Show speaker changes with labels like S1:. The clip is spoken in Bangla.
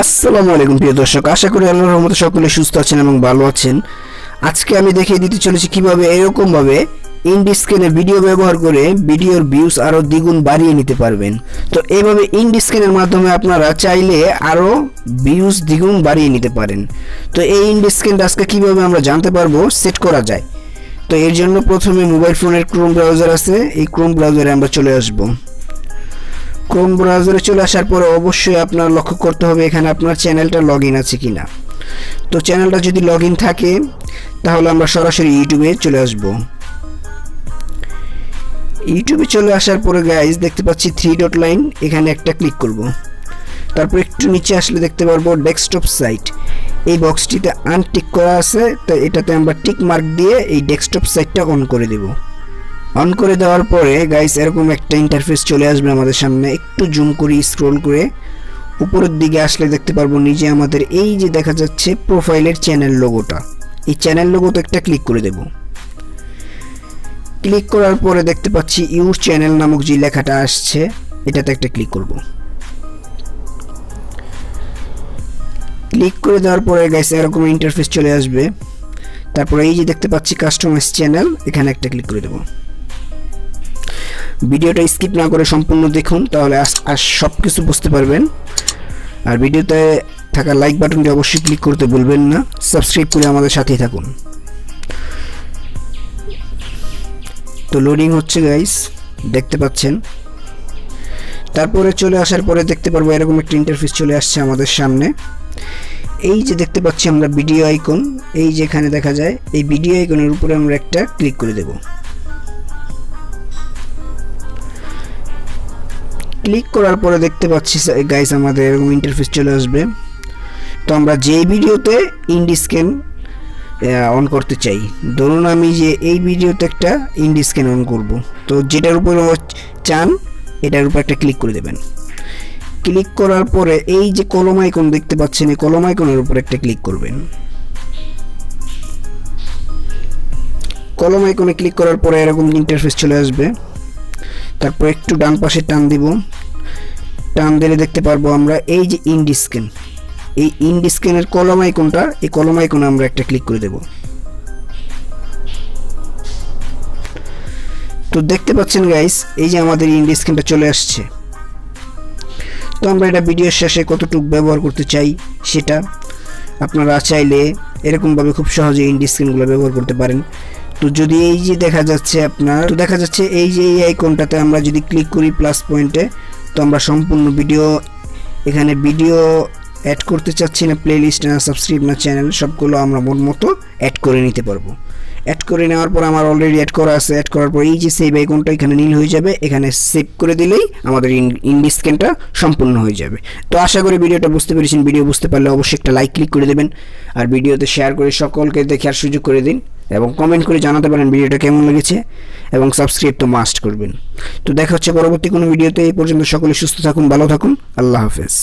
S1: আসসালামু আলাইকুম প্রিয় দর্শক, আশা করি আল্লাহর রহমতে সকলে সুস্থ আছেন এবং ভালো আছেন। আজকে আমি দেখিয়ে দিতে চলেছি কিভাবে এরকম ভাবে ইন্ড স্ক্যানে ভিডিও ব্যবহার করে ভিডিওর ভিউজ আরো দ্বিগুণ বাড়িয়ে নিতে পারবেন। তো এইভাবে ইন্ড স্ক্যানের মাধ্যমে আপনারা চাইলে আরো ভিউজ দ্বিগুণ বাড়িয়ে নিতে পারেন। তো এই ইন্ড স্ক্যানটা আজকে কিভাবে আমরা জানতে পারবো, সেট করা যায়। তো এর জন্য প্রথমে মোবাইল ফোনের ক্রোম ব্রাউজার আছে, এই ক্রোম ব্রাউজারে আমরা চলে আসব। ক্রোম ব্রাউজারে চলে আসার পরে অবশ্যই আপনার লক্ষ্য করতে হবে এখানে আপনার চ্যানেলটা লগইন আছে কিনা। তো চ্যানেলটা যদি লগইন থাকে তাহলে আমরা সরাসরি ইউটিউবে চলে আসব। ইউটিউবে চলে আসার পরে গাইস দেখতে পাচ্ছি 3 ডট লাইন, এখানে একটা ক্লিক করব। তারপর একটু নিচে আসলে দেখতে পারবো ডেস্কটপ সাইট, এই বক্সটিতে আনটিক করা আছে। তো এটাতে আমরা টিক মার্ক দিয়ে এই ডেস্কটপ সাইটটা অন করে দেব। অন করে দেওয়ার পরে গাইস এরকম একটা ইন্টারফেস চলে আসবে আমাদের সামনে। একটু জুম করে স্ক্রল করে উপরের দিকে আসলে দেখতে পারবো নিচে আমাদের এই যে দেখা যাচ্ছে প্রোফাইলের চ্যানেল লোগোটা, এই চ্যানেল লোগোতে একটা ক্লিক করে দেব। ক্লিক করার পরে দেখতে পাচ্ছি ইউর চ্যানেল নামক যে লেখাটা আসছে এটাতে একটা ক্লিক করব। ক্লিক করে দেওয়ার পরে গাইস এরকম ইন্টারফেস চলে আসবে। তারপরে এই যে দেখতে পাচ্ছি কাস্টমাইজ চ্যানেল, এখানে একটা ক্লিক করে দেব। ভিডিওটা স্কিপ না করে সম্পূর্ণ দেখুন, তাহলে সব কিছু বুঝতে পারবেন। আর ভিডিওতে থাকা লাইক বাটনটি অবশ্যই ক্লিক করতে ভুলবেন না, সাবস্ক্রাইব করে আমাদের সাথেই থাকুন। তো লোডিং হচ্ছে গাইস, দেখতে পাচ্ছেন। তারপরে চলে আসার পরে দেখতে পারবো এরকম একটা ইন্টারফেস চলে আসছে আমাদের সামনে। এই যে দেখতে পাচ্ছি আমরা ভিডিও আইকন, এই যেখানে দেখা যায় এই ভিডিও আইকনের উপরে আমরা একটা ক্লিক করে দেব। ক্লিক করার পরে দেখতে পাচ্ছি গাইস আমাদের এরকম ইন্টারফেস চলে আসবে। তো আমরা যে ভিডিওতে ইন্ড স্ক্যান অন করতে চাই, ধরুন আমি যে এই ভিডিওতে একটা ইন্ড স্ক্যান অন করব, তো যেটার উপর চান এটার উপর একটা ক্লিক করে দেবেন। ক্লিক করার পরে এই যে কলম আইকন দেখতে পাচ্ছেন, এই কলম আইকনের উপর একটা ক্লিক করবেন। কলম আইকনে ক্লিক করার পরে এরকম ইন্টারফেস চলে আসবে। তারপর একটু ডান পাশে টান দিব, টান দিলে দেখতে পারবো আমরা এই যে ইন্ড স্ক্যান, এই ইন্ড স্ক্যানের কলম আইকনটা, এই কলম আইকনে আমরা একটা ক্লিক করে দেব। তো দেখতে পাচ্ছেন গাইস এই যে আমাদের ইন্ড স্ক্যানটা চলে আসছে। তো আমরা এটা ভিডিওর শেষে কতটুকু ব্যবহার করতে চাই সেটা আপনারা চাইলে এরকমভাবে খুব সহজে ইন্ড স্ক্যানগুলো ব্যবহার করতে পারেন। তো যদি এই যে দেখা যাচ্ছে আপনার, তো দেখা যাচ্ছে এই যে এই আইকনটাতে আমরা যদি ক্লিক করি প্লাস পয়েন্টে, তো আমরা সম্পূর্ণ ভিডিও, এখানে ভিডিও অ্যাড করতে চাচ্ছি না, প্লেলিস্ট না, সাবস্ক্রাইব না, চ্যানেল, সবগুলো আমরা মন মতো অ্যাড করে নিতে পারবো। অ্যাড করে নেওয়ার পর আমার অলরেডি অ্যাড করা আছে। অ্যাড করার পর এই যে সেভ আইকনটা এখানে নীল হয়ে যাবে, এখানে সেভ করে দিলেই আমাদের ইন্ড স্ক্যানটা সম্পূর্ণ হয়ে যাবে। তো আশা করি ভিডিওটা বুঝতে পেরেছেন। ভিডিও বুঝতে পারলে অবশ্যই একটা লাইক ক্লিক করে দেবেন, আর ভিডিওতে শেয়ার করে সকলকে দেখার সুযোগ করে দিন, এবং কমেন্ট করে জানাতে পারেন ভিডিওটা কেমন লেগেছে, এবং সাবস্ক্রাইব তো মাস্ট করবেন। তো দেখা হচ্ছে পরবর্তী কোনো ভিডিওতে। এই পর্যন্ত সকলে সুস্থ থাকুন, ভালো থাকুন, আল্লাহ হাফেজ।